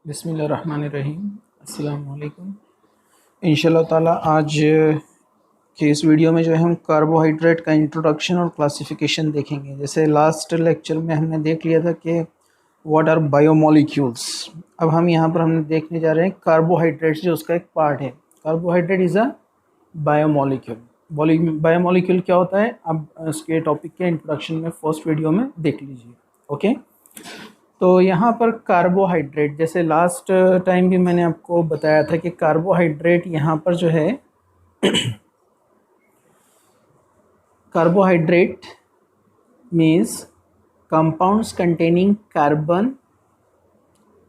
बिस्मिल्लाहिर्रहमानिर्रहीम। अस्सलाम वालेकुम। इंशाल्लाह ताला आज के इस वीडियो में जो है हम कार्बोहाइड्रेट का इंट्रोडक्शन और क्लासिफिकेशन देखेंगे। जैसे लास्ट लेक्चर में हमने देख लिया था कि व्हाट आर बायोमोलिक्यूल्स। अब हम यहाँ पर हमने देखने जा रहे हैं कार्बोहाइड्रेट्स, जो उसका एक पार्ट है। Carbohydrate is a biomolecule. Biomolecule क्या होता है, अब उसके टॉपिक के इंट्रोडक्शन में फर्स्ट वीडियो में देख लीजिए। ओके, तो यहाँ पर कार्बोहाइड्रेट, जैसे लास्ट टाइम भी मैंने आपको बताया था कि कार्बोहाइड्रेट यहाँ पर जो है carbohydrate means compounds containing carbon,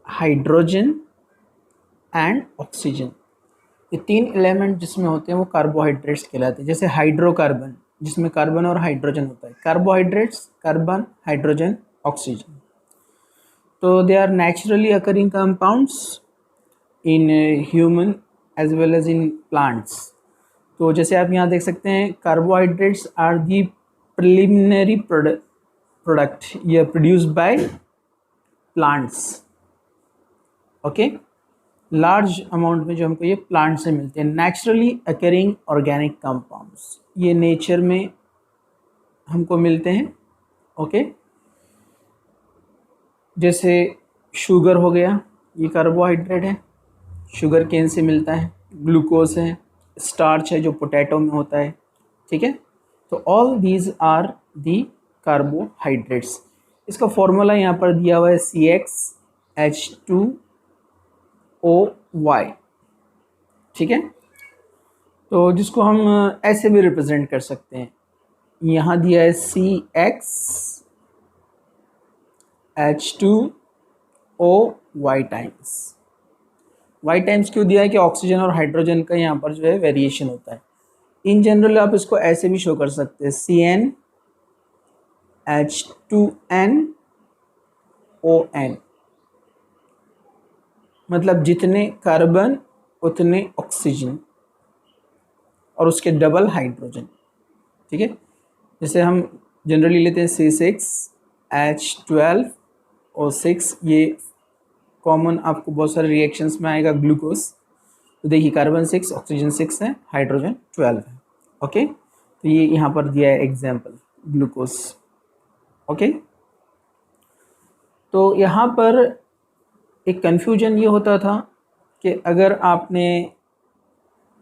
hydrogen and oxygen. ये तीन एलिमेंट जिसमें होते हैं वो कार्बोहाइड्रेट्स कहलाते हैं। जैसे हाइड्रोकार्बन, जिसमें कार्बन और हाइड्रोजन होता है। Carbohydrates carbon, hydrogen, oxygen. तो they are naturally occurring compounds in human as well as in plants. तो जैसे आप यहाँ देख सकते हैं, carbohydrates are the preliminary product ये produced by plants. Okay, large amount में जो हमको ये प्लांट से मिलते हैं। नेचुरली अकरिंग ऑर्गेनिक कंपाउंड्स, ये नेचर में हमको मिलते हैं। ओके, जैसे शुगर हो गया, ये कार्बोहाइड्रेट है, शुगर केन से मिलता है। ग्लूकोज है, स्टार्च है जो पोटैटो में होता है। ठीक है, तो all these are the carbohydrates. इसका फॉर्मूला यहाँ पर दिया हुआ है CxH2OY। ठीक है, तो जिसको हम ऐसे भी रिप्रेजेंट कर सकते हैं। यहाँ दिया है CxH2OY टाइम्स। वाई टाइम्स क्यों दिया है कि ऑक्सीजन और हाइड्रोजन का यहाँ पर जो है वेरिएशन होता है। इन जनरल आप इसको ऐसे भी शो कर सकते हैं, CnH2nOn, मतलब जितने कार्बन उतने ऑक्सीजन और उसके डबल हाइड्रोजन। ठीक है, जैसे हम जनरली लेते हैं C6H12O6, ये कॉमन आपको बहुत सारे रिएक्शंस में आएगा ग्लूकोज। तो देखिए कार्बन 6, ऑक्सीजन 6 है, हाइड्रोजन 12 है। ओके, तो ये यहाँ पर दिया है एग्जाम्पल ग्लूकोज। ओके, तो यहाँ पर एक कन्फ्यूजन ये होता था कि अगर आपने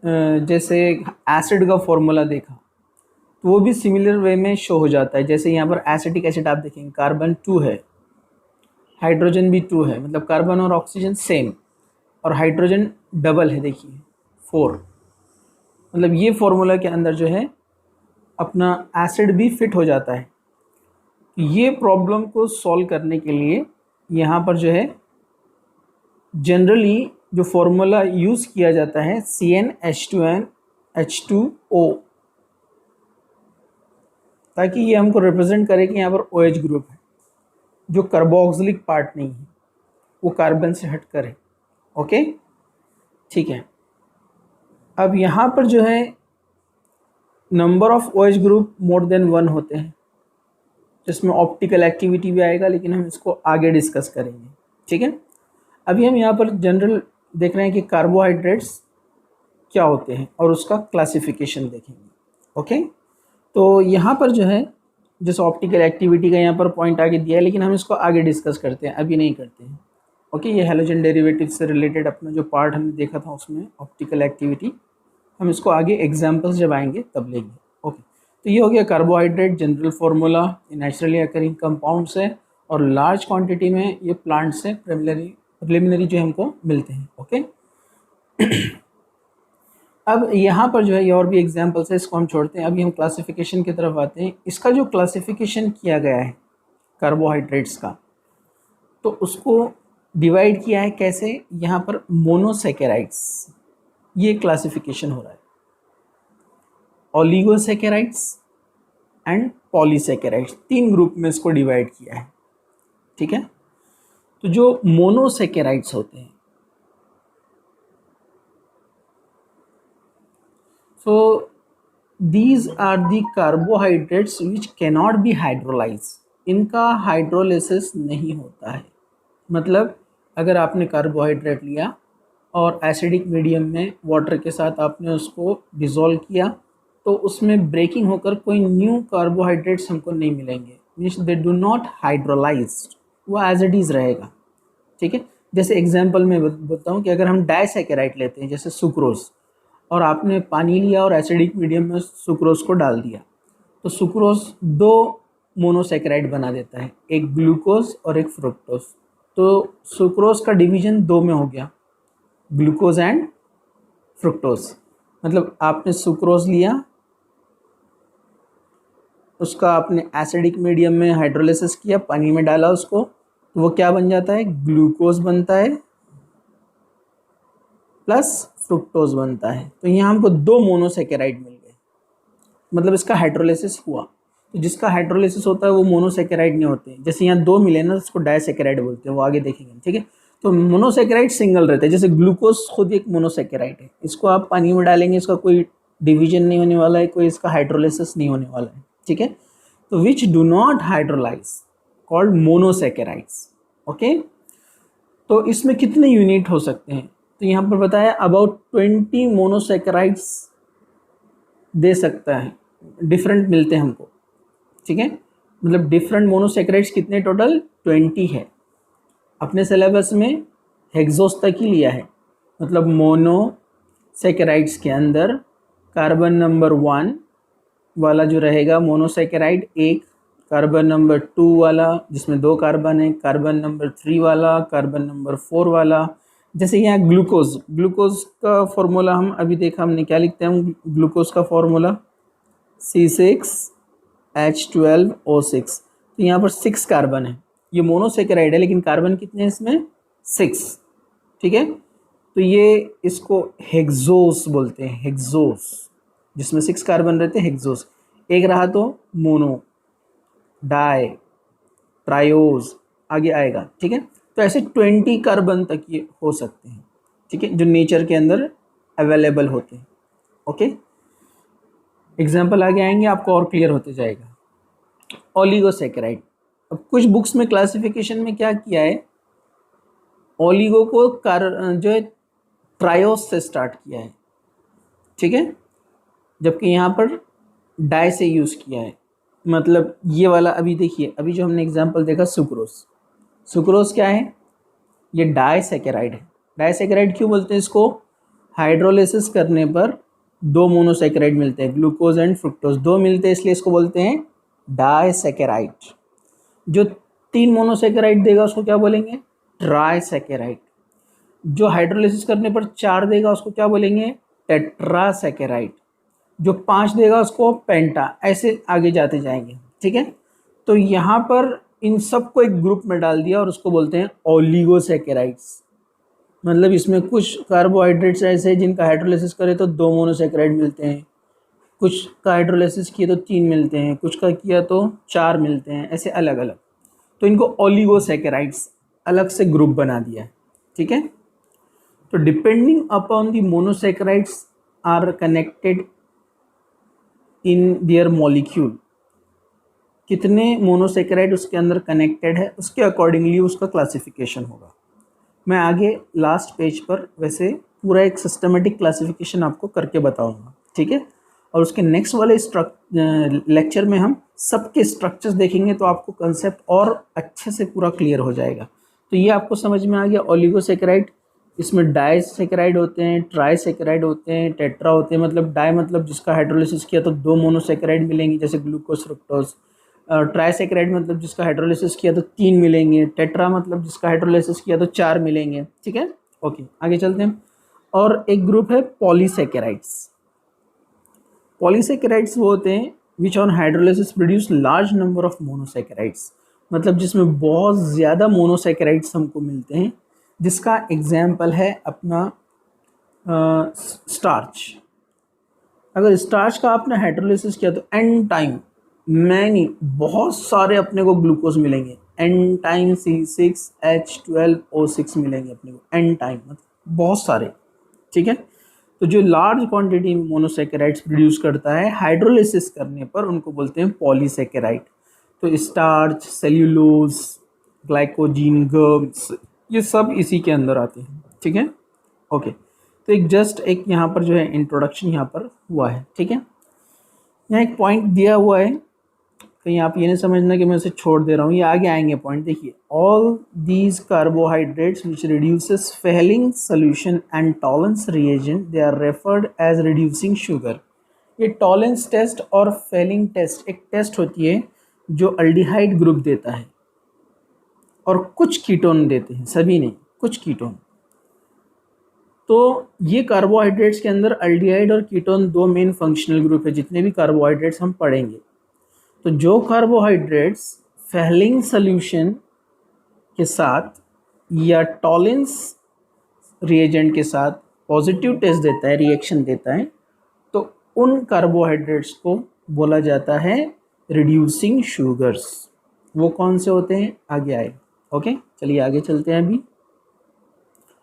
जैसे एसिड का फॉर्मूला देखा तो वो भी सिमिलर वे में शो हो जाता है। जैसे यहाँ पर एसिटिक एसिड आप देखेंगे, कार्बन 2 है, हाइड्रोजन भी 2 है, मतलब कार्बन और ऑक्सीजन सेम, और हाइड्रोजन डबल है, देखिए 4। मतलब ये फॉर्मूला के अंदर जो है अपना एसिड भी फिट हो जाता है। ये प्रॉब्लम को सॉल्व करने के लिए यहाँ पर जो है जनरली जो फॉर्मूला यूज़ किया जाता है CnH2nH2O, ताकि ये हमको रिप्रेजेंट करे कि यहाँ पर OH ग्रुप है, जो कार्बोक्सिलिक पार्ट नहीं है, वो कार्बन से हट कर है। ओके, ठीक है। अब यहाँ पर जो है number of OH group more than 1 होते हैं, जिसमें ऑप्टिकल एक्टिविटी भी आएगा, लेकिन हम इसको आगे डिस्कस करेंगे। ठीक है, अभी हम यहाँ पर जनरल देख रहे हैं कि कार्बोहाइड्रेट्स क्या होते हैं और उसका क्लासिफिकेशन देखेंगे। ओके, तो यहाँ पर जो है जैसे ऑप्टिकल एक्टिविटी का यहाँ पर पॉइंट आगे दिया है, लेकिन हम इसको आगे डिस्कस करते हैं, अभी नहीं करते हैं। ओके, ये हैलोजन डेरिवेटिव से रिलेटेड अपना जो पार्ट हमने देखा था उसमें ऑप्टिकल एक्टिविटी, हम इसको आगे एग्जाम्पल्स जब आएंगे तब लेंगे। ओके, तो ये हो गया carbohydrate general formula. Naturally occurring compounds है और लार्ज क्वांटिटी में ये प्लांट से प्रिलिमिनरी जो हमको मिलते हैं। ओके, अब यहाँ पर जो है ये और भी एग्जाम्पल्स है, इसको हम छोड़ते हैं। अभी हम क्लासिफिकेशन की तरफ आते हैं। इसका जो क्लासिफिकेशन किया गया है कार्बोहाइड्रेट्स का, तो उसको डिवाइड किया है कैसे, यहाँ पर मोनोसैकेराइड्स, ये क्लासिफिकेशन हो रहा है, ओलिगोसैकेराइड्स एंड पॉलीसैकेराइड्स, 3 ग्रुप में इसको डिवाइड किया है। ठीक है, तो जो मोनोसैकेराइड्स होते हैं, so these are the carbohydrates which cannot be hydrolyzed, इनका हाइड्रोलिसिस नहीं होता है। मतलब अगर आपने कार्बोहाइड्रेट लिया और एसिडिक मीडियम में वाटर के साथ आपने उसको डिज़ोल्व किया, तो उसमें ब्रेकिंग होकर कोई न्यू कार्बोहाइड्रेट्स हमको नहीं मिलेंगे, means they do not hydrolysed, वो एज इट इज़ रहेगा। ठीक है, जैसे एग्जांपल में बताऊं कि अगर हम डाइसैकेराइड लेते हैं जैसे सुक्रोज, और आपने पानी लिया और एसिडिक मीडियम में सुक्रोज को डाल दिया, तो सुक्रोज दो मोनोसैकेराइड बना देता है, एक ग्लूकोज और एक फ्रुक्टोज। तो सुक्रोज का डिवीजन दो में हो गया, ग्लूकोज एंड फ्रुक्टोज। मतलब आपने सुक्रोज लिया, उसका आपने एसिडिक मीडियम में हाइड्रोलिसिस किया, पानी में डाला उसको, तो वो क्या बन जाता है, ग्लूकोज बनता है प्लस फ्रुक्टोज बनता है। तो यहाँ हमको दो मोनोसैकेराइड मिल गए, मतलब इसका हाइड्रोलिसिस हुआ। तो जिसका हाइड्रोलिसिस होता है वो मोनोसैकेराइड नहीं होते, जैसे यहाँ दो मिले ना, उसको डाइसैकेराइड बोलते हैं, वो आगे देखेंगे। ठीक है, तो मोनोसैकेराइड सिंगल रहता है, जैसे ग्लूकोज खुद एक मोनोसैकेराइड है, इसको आप पानी में डालेंगे, इसका कोई डिवीजन नहीं होने वाला है, कोई इसका हाइड्रोलिसिस नहीं होने वाला है। ठीक है, तो which do not hydrolyse called monosaccharides. Okay, तो इसमें कितने यूनिट हो सकते हैं, तो यहाँ पर बताया अबाउट 20 मोनोसैकेराइड्स दे सकता है, डिफरेंट मिलते हैं हमको। ठीक है, मतलब डिफरेंट मोनोसैकेराइड्स कितने, टोटल 20 है। अपने सिलेबस में हेक्सोस तक ही लिया है, मतलब मोनोसैकेराइड्स के अंदर कार्बन नंबर 1 वाला जो रहेगा मोनोसैकेराइड, एक कार्बन नंबर 2 वाला जिसमें 2 कार्बन है, कार्बन नंबर 3 वाला, कार्बन नंबर 4 वाला। जैसे यहाँ ग्लूकोज, ग्लूकोज का फॉर्मूला हम अभी देखा हमने, क्या लिखते हैं हम ग्लूकोज का फॉर्मूला, C6H12O6। तो यहाँ पर 6 कार्बन है, ये मोनोसैकेराइड है लेकिन कार्बन कितने हैं इसमें, 6। ठीक है, तो ये इसको हेक्सोस बोलते हैं, हेक्सोस, जिसमें 6 कार्बन रहते हैं, हेक्सोस। एक रहा तो मोनो, डाई, ट्रायोज, आगे आएगा। ठीक है, तो ऐसे 20 कार्बन तक ये हो सकते हैं। ठीक है, जो नेचर के अंदर अवेलेबल होते हैं। ओके, एग्जाम्पल आगे आएंगे, आपको और क्लियर होते जाएगा। ओलिगोसैकेराइड, अब कुछ बुक्स में क्लासिफिकेशन में क्या किया है, ओलिगो को जो है ट्रायोस से स्टार्ट किया है। ठीक है, जबकि यहाँ पर डाई से यूज़ किया है। मतलब ये वाला अभी देखिए, अभी जो हमने एग्जांपल देखा सुक्रोज, सुक्रोज क्या है, ये डाइसैकेराइड है। डाइसैकेराइड क्यों बोलते हैं इसको, हाइड्रोलिसिस करने पर दो मोनोसैकेराइड मिलते हैं, ग्लूकोज एंड फ्रुक्टोज, दो मिलते हैं इसलिए इसको बोलते हैं डाइसैकेराइड। जो 3 मोनोसैकेराइड देगा उसको क्या बोलेंगे, ट्राइसैकेराइड। जो हाइड्रोलिसिस करने पर 4 देगा उसको क्या बोलेंगे, टेट्रासैकेराइड। जो 5 देगा उसको पेंटा, ऐसे आगे जाते जाएंगे। ठीक है, तो यहाँ पर इन सबको एक ग्रुप में डाल दिया और उसको बोलते हैं ओलिगोसैकेराइड्स। मतलब इसमें कुछ कार्बोहाइड्रेट्स ऐसे हैं जिनका हाइड्रोलिसिस करे तो 2 मोनोसैकेराइड मिलते हैं, कुछ का हाइड्रोलिसिस किए तो 3 मिलते हैं, कुछ का किया तो 4 मिलते हैं, ऐसे अलग अलग। तो इनको ओलिगोसैकेराइड्स अलग से ग्रुप बना दिया है। ठीक है, तो depending upon the monosaccharides are connected in their molecule, कितने मोनोसैकेराइड उसके अंदर कनेक्टेड है उसके अकॉर्डिंगली उसका क्लासिफिकेशन होगा। मैं आगे लास्ट पेज पर वैसे पूरा एक सिस्टमेटिक क्लासिफिकेशन आपको करके बताऊंगा। ठीक है, और उसके नेक्स्ट वाले लेक्चर में हम सबके स्ट्रक्चर्स देखेंगे, तो आपको कंसेप्ट और अच्छे से पूरा क्लियर हो जाएगा। तो ये आपको समझ में आ गया ओलिगोसैकेराइड, इसमें डाइसैकेराइड होते हैं, ट्राइसैकेराइड होते हैं, टेट्रा होते हैं। मतलब डाई मतलब जिसका हाइड्रोलिसिस किया तो 2 मोनोसैकेराइड मिलेंगे जैसे ग्लूकोज फ्रुक्टोज, ट्राइसैकेराइड मतलब जिसका हाइड्रोलिसिस किया तो 3 मिलेंगे, टेट्रा मतलब जिसका हाइड्रोलिसिस किया तो 4 मिलेंगे। ठीक है, ओके आगे चलते हैं। और एक ग्रुप है पॉलीसैकेराइड्स। पॉलीसैकेराइड्स वो होते हैं which on hydrolysis produce large number of monosaccharides, मतलब जिसमें बहुत ज़्यादा मोनोसैकेराइड्स हमको मिलते हैं, जिसका एग्जाम्पल है अपना स्टार्च। अगर स्टार्च का आपने हाइड्रोलिसिस किया तो एन टाइम मैनी बहुत सारे अपने को ग्लूकोज मिलेंगे, एन टाइम C6H12O6 मिलेंगे अपने को, एन टाइम मतलब बहुत सारे। ठीक है, तो जो लार्ज क्वांटिटी में मोनोसैकेराइड्स प्रोड्यूस करता है हाइड्रोलिसिस करने पर उनको बोलते हैं पॉलीसैकेराइड। तो स्टार्च, सेल्यूलोज, ग्लाइकोजीन, गर्ब्स, ये सब इसी के अंदर आते हैं, ठीक है। ओके, तो एक जस्ट एक यहाँ पर जो है इंट्रोडक्शन यहाँ पर हुआ है, ठीक है। यहाँ एक पॉइंट दिया हुआ है, कहीं आप ये नहीं समझना कि मैं उसे छोड़ दे रहा हूँ, ये आगे आएंगे पॉइंट। देखिए, all these carbohydrates which reduces Fehling solution and Tollens reagent they are referred as reducing sugar. ये टॉलेंस टेस्ट और फेलिंग टेस्ट एक टेस्ट होती है जो अल्डिहाइड ग्रुप देता है और कुछ कीटोन देते हैं, सभी नहीं, कुछ कीटोन। तो ये कार्बोहाइड्रेट्स के अंदर अल्डिहाइड और कीटोन दो मेन फंक्शनल ग्रुप है जितने भी कार्बोहाइड्रेट्स हम पढ़ेंगे। तो जो कार्बोहाइड्रेट्स फेलिंग सोल्यूशन के साथ या टॉलेंस रिएजेंट के साथ पॉजिटिव टेस्ट देता है, रिएक्शन देता है, तो उन कार्बोहाइड्रेट्स को बोला जाता है रिड्यूसिंग शुगर्स। वो कौन से होते हैं आगे आए। ओके, चलिए आगे चलते हैं।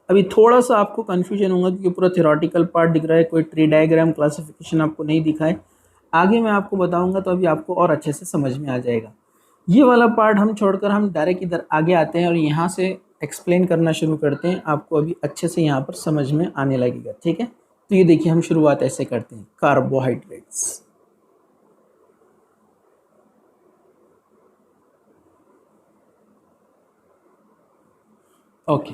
अभी थोड़ा सा आपको कन्फ्यूजन होगा क्योंकि पूरा थ्योरेटिकल पार्ट दिख रहा है, कोई ट्री डायग्राम क्लासिफिकेशन आपको नहीं दिखा है। आगे मैं आपको बताऊंगा तो अभी आपको और अच्छे से समझ में आ जाएगा। ये वाला पार्ट हम छोड़कर हम डायरेक्ट इधर आगे आते हैं और यहाँ से एक्सप्लेन करना शुरू करते हैं। आपको अभी अच्छे से यहाँ पर समझ में आने लगेगा, ठीक है। तो ये देखिए, हम शुरुआत ऐसे करते हैं, कार्बोहाइड्रेट्स। ओके,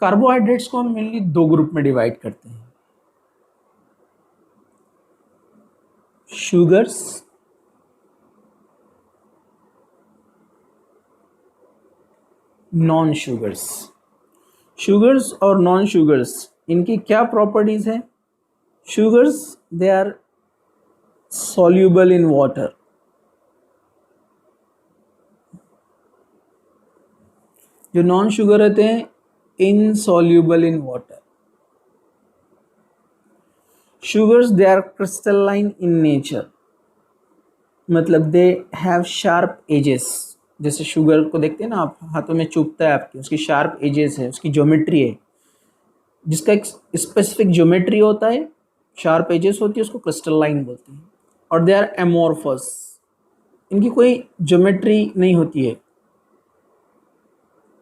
कार्बोहाइड्रेट्स को हम मेनली दो ग्रुप में डिवाइड करते हैं, शुगर्स नॉन शुगर्स। शुगर्स और नॉन शुगर्स, इनकी क्या प्रॉपर्टीज है। Sugars they are soluble in water, जो नॉन शुगर रहते हैं insoluble in water. Sugars they are crystalline in nature, मतलब दे हैव शार्प एजेस। जैसे शुगर को देखते हैं ना आप, हाथों में चुभता है आपके, उसकी शार्प एजेस है, उसकी ज्योमेट्री है, जिसका एक स्पेसिफिक ज्योमेट्री होता है, शार्प एजेस होती है, उसको क्रिस्टलाइन बोलते हैं। और दे आर एमोर्फस, इनकी कोई ज्योमेट्री नहीं होती है।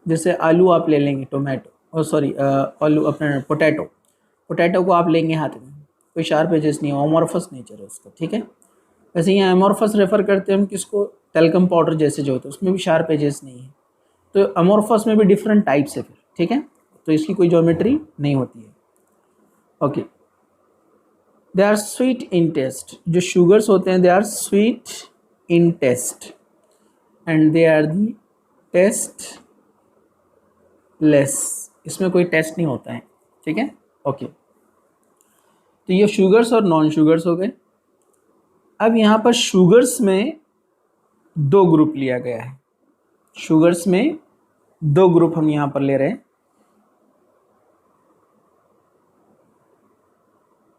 जैसे आलू आप ले लेंगे, टोमेटो और सॉरी आलू अपना पोटैटो को आप लेंगे हाथ में, कोई शार्प एजेस नहीं है, अमोर्फस नेचर है उसका, ठीक है। वैसे यहाँ अमोर्फस रेफर करते हैं हम किसको, टेल्कम पाउडर जैसे जो होते हैं उसमें भी शार्प एजेस नहीं है। तो अमोर्फस में भी डिफरेंट टाइप्स है फिर, ठीक है। तो इसकी कोई ज्योमेट्री नहीं होती है। Okay, they are sweet in taste, जो शुगर्स होते हैं they are sweet in taste and they are the tasteless, इसमें कोई टेस्ट नहीं होता है, ठीक है। ओके, तो ये शुगर्स और नॉन शुगर्स हो गए। अब यहाँ पर शुगर्स में दो ग्रुप लिया गया है, शुगर्स में दो ग्रुप हम यहाँ पर ले रहे हैं,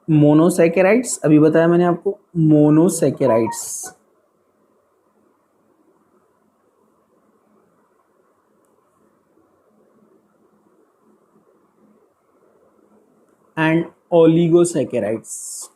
मोनोसैकेराइड्स, अभी बताया मैंने आपको, monosaccharides and oligosaccharides.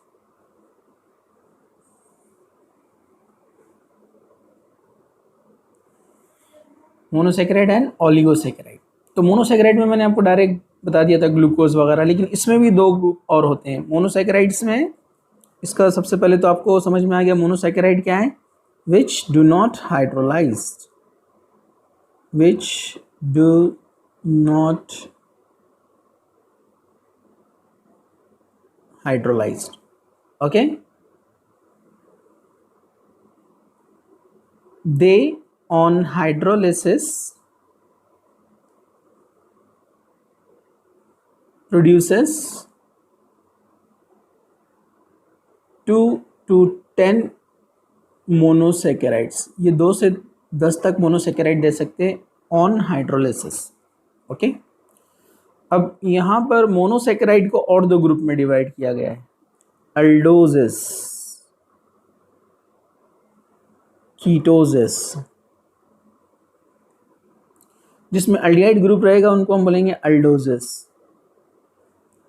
Monosaccharide and oligosaccharide. तो मोनोसैकेराइड में मैंने आपको डायरेक्ट बता दिया था ग्लूकोज वगैरह, लेकिन इसमें भी दो ग्रुप और होते हैं मोनोसैकेराइड्स में। इसका सबसे पहले तो आपको समझ में आ गया मोनोसैकेराइड क्या है, which do not hydrolyse, which do not hydrolysed. Okay, they on hydrolysis produces 2 to 10 monosaccharides. ये 2 से 10 तक मोनोसैकेराइड दे सकते हैं ऑन हाइड्रोलिसिस। ओके, अब यहाँ पर मोनोसैकेराइड को और दो ग्रुप में डिवाइड किया गया है, अल्डोजेस, कीटोजेस। जिसमें अल्डिहाइड ग्रुप रहेगा उनको हम बोलेंगे अल्डोजेस,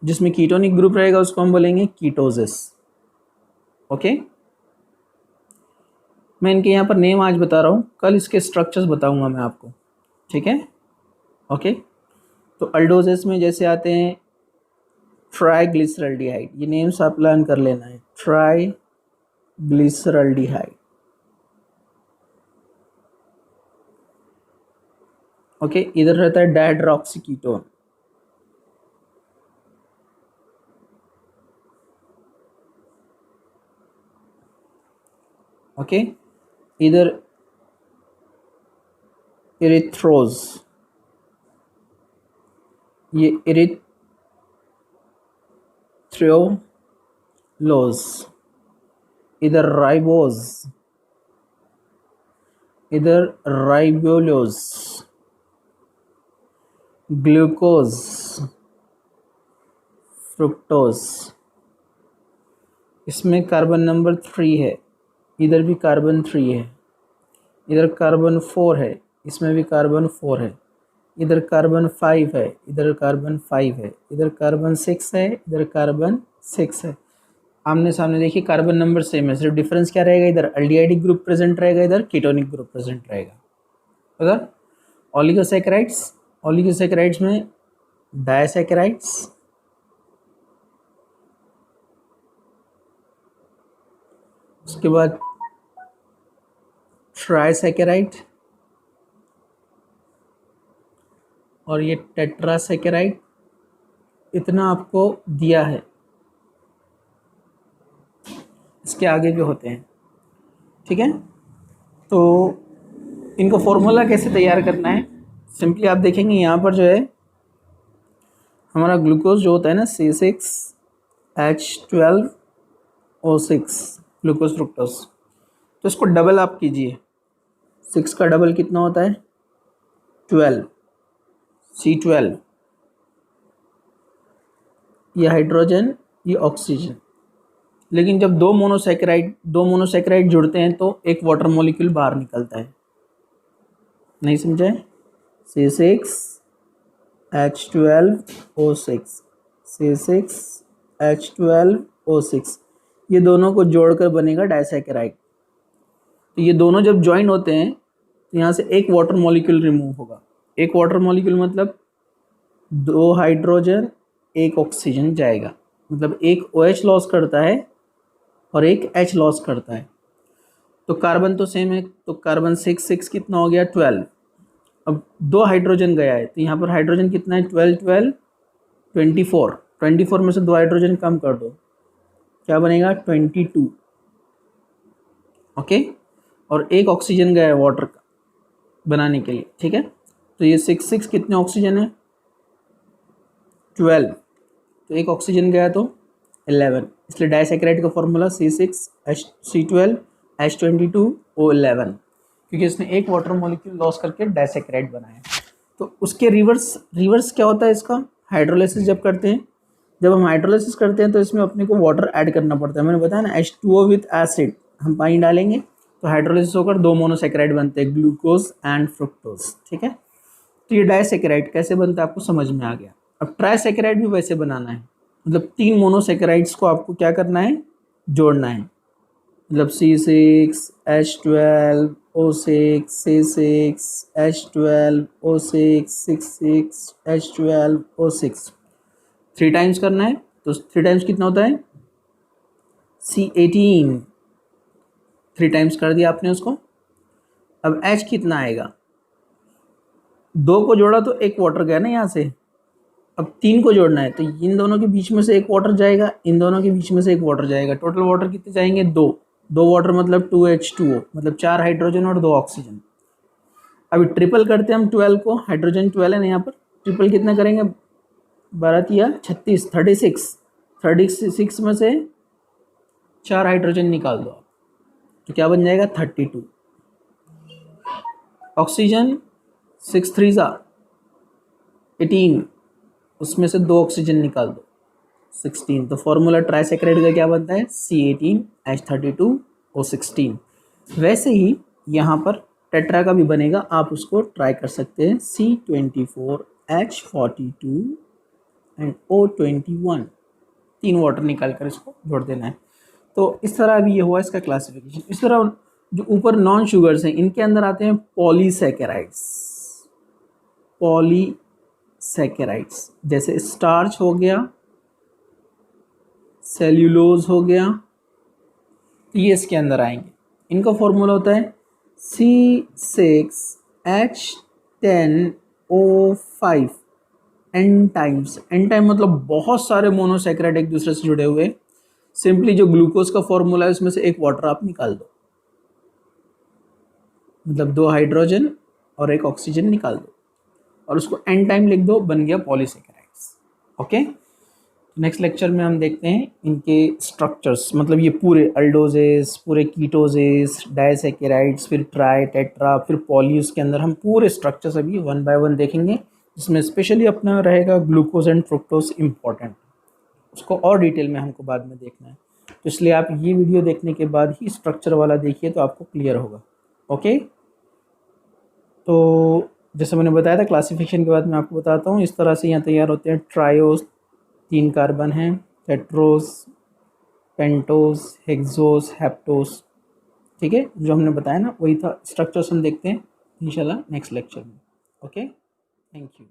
जिसमें कीटोनिक ग्रुप रहेगा उसको हम बोलेंगे कीटोजेस। ओके, मैं इनके यहाँ पर नेम आज बता रहा हूँ, कल इसके स्ट्रक्चर्स बताऊंगा मैं आपको, ठीक है। ओके, तो अल्डोजेस में जैसे आते हैं ट्राइग्लिसरल्डिहाइड, ये नेम्स आप लर्न कर लेना है, ट्राइग्लिसरल्डिहाइड। ओके, इधर रहता है डायड्रॉक्सीकीटोन, ओके, इधर इरिथ्रोज, ये इरिथ्रियोलोज, इधर राइबोज, इधर राइबोलोज, ग्लूकोज, फ्रुक्टोज, इसमें कार्बन नंबर 3 है, इधर भी कार्बन 3 है, इधर कार्बन 4 है, इसमें भी कार्बन 4 है, इधर कार्बन 5 है, इधर कार्बन 5 है, इधर कार्बन 6 है, इधर कार्बन 6 है। आमने सामने देखिए कार्बन नंबर सेम है, सिर्फ डिफरेंस क्या रहेगा, इधर एल्डिहाइडिक ग्रुप प्रेजेंट रहेगा, इधर कीटोनिक ग्रुप प्रेजेंट रहेगा। उधर ओलिगोसैकेराइड्स, ओलिगोसैकेराइड्स में डायसैकेराइड्स, उसके बाद ट्राइसैकेराइड, और ये टेट्रासैकेराइड, इतना आपको दिया है। इसके आगे भी होते हैं, ठीक है। तो इनको फॉर्मूला कैसे तैयार करना है, सिंपली आप देखेंगे यहाँ पर जो है हमारा ग्लूकोज जो होता है ना C6H12O6, ग्लूकोज फ्रुक्टोज, तो इसको डबल आप कीजिए, 6 का डबल कितना होता है 12, C12, ये हाइड्रोजन ये ऑक्सीजन। लेकिन जब दो मोनोसैकेराइड जुड़ते हैं तो एक वाटर मॉलिक्यूल बाहर निकलता है, नहीं समझे, C6H12O6, C6H12O6, ये दोनों को जोड़कर बनेगा डाइसैकेराइड। तो ये दोनों जब ज्वाइन होते हैं तो यहाँ से एक वाटर मॉलिक्यूल रिमूव होगा, एक वाटर मॉलिक्यूल मतलब 2 हाइड्रोजन 1 ऑक्सीजन जाएगा, मतलब एक OH लॉस करता है और एक H लॉस करता है। तो कार्बन तो सेम है, तो कार्बन 6 कितना हो गया 12, अब 2 हाइड्रोजन गया है तो यहाँ पर हाइड्रोजन कितना है 12 12 24 में से 2 हाइड्रोजन कम कर दो, क्या बनेगा 22, ओके, और एक ऑक्सीजन गया है वाटर का बनाने के लिए, ठीक है। तो ये 6 कितने ऑक्सीजन है 12, तो एक ऑक्सीजन गया तो 11, इसलिए डाइसैकेराइड का फॉर्मूला C6H12H22O11, क्योंकि इसने एक वाटर मॉलिक्यूल लॉस करके डाइसैकेराइड बनाया। तो उसके रिवर्स क्या होता है इसका, हाइड्रोलाइसिस जब करते हैं, जब हम हाइड्रोलाइसिस करते हैं तो इसमें अपने को वाटर ऐड करना पड़ता है, मैंने बताया ना H2O विथ एसिड, हम पानी डालेंगे तो हाइड्रोलाइसिस होकर 2 मोनोसैकेराइड बनते हैं, ग्लूकोज एंड फ्रुक्टोज, ठीक है। तो ये डाइसैकेराइड कैसे बनता है आपको समझ में आ गया। अब ट्राइसैकेराइड भी वैसे बनाना है, मतलब 3 मोनोसैकेराइड्स को आपको क्या करना है जोड़ना है, मतलब C6H12O6, C6H12O6, 6H12O6, 3 टाइम्स करना है, तो 3 टाइम्स कितना होता है C18, 3 टाइम्स कर दिया आपने उसको। अब H कितना आएगा, 2 को जोड़ा तो एक वाटर गया ना यहाँ से, अब 3 को जोड़ना है तो इन दोनों के बीच में से एक वाटर जाएगा, इन दोनों के बीच में से एक वाटर जाएगा, टोटल वाटर कितने जाएंगे 2 वाटर मतलब 2H2O, मतलब 4 हाइड्रोजन और 2 ऑक्सीजन। अभी ट्रिपल करते हैं हम 12 को, हाइड्रोजन 12 है ना यहाँ पर, ट्रिपल कितना करेंगे 12 या 36, 36 में से 4 हाइड्रोजन निकाल दो तो क्या बन जाएगा 32, ऑक्सीजन 6 3 18, उसमें से 2 ऑक्सीजन निकाल दो 16, तो फॉर्मूला ट्राइसैकेराइड का क्या बनता है C18H32O16। वैसे ही यहाँ पर टेट्रा का भी बनेगा, आप उसको ट्राई कर सकते हैं, C24H42 एंड O21, 3 वाटर निकाल कर इसको जोड़ देना है। तो इस तरह अभी ये हुआ इसका क्लासिफिकेशन। इस तरह जो ऊपर नॉन शुगर्स हैं इनके अंदर आते हैं पॉलीसैकेराइड्स, सैकेराइड्स, जैसे स्टार्च हो गया, सेल्यूलोज हो गया, ये इसके अंदर आएंगे। इनका फॉर्मूला होता है C6H10O5 N times. N time मतलब बहुत सारे मोनोसैकेराइड एक दूसरे से जुड़े हुए। सिंपली जो ग्लूकोज का फॉर्मूला है उसमें से एक वाटर आप निकाल दो, मतलब 2 हाइड्रोजन और 1 ऑक्सीजन निकाल दो और उसको एन टाइम लिख दो, बन गया पॉलीसैकेराइड्स। ओके, नेक्स्ट लेक्चर में हम देखते हैं इनके स्ट्रक्चर्स, मतलब ये पूरे अल्डोजेस, पूरे कीटोजेस, डाइसैकेराइड्स, फिर ट्राई, टेट्रा, फिर पॉलीज के अंदर हम पूरे स्ट्रक्चर्स अभी 1 बाय 1 देखेंगे, जिसमें स्पेशली अपना रहेगा ग्लूकोज एंड फ्रुक्टोज इम्पॉर्टेंट। उसको और डिटेल में हमको बाद में देखना है, तो इसलिए आप ये वीडियो देखने के बाद ही स्ट्रक्चर वाला देखिए तो आपको क्लियर होगा। ओके, तो जैसे मैंने बताया था क्लासिफिकेशन के बाद मैं आपको बताता हूँ। इस तरह से यहाँ तैयार होते हैं ट्रायोस, 3 कार्बन हैं, टेट्रोस, पेंटोस, हेक्सोस, हेप्टोस। ठीक है, जो हमने बताया ना वही था। स्ट्रक्चर्स हम देखते हैं इंशाल्लाह नेक्स्ट लेक्चर में। Okay, thank you.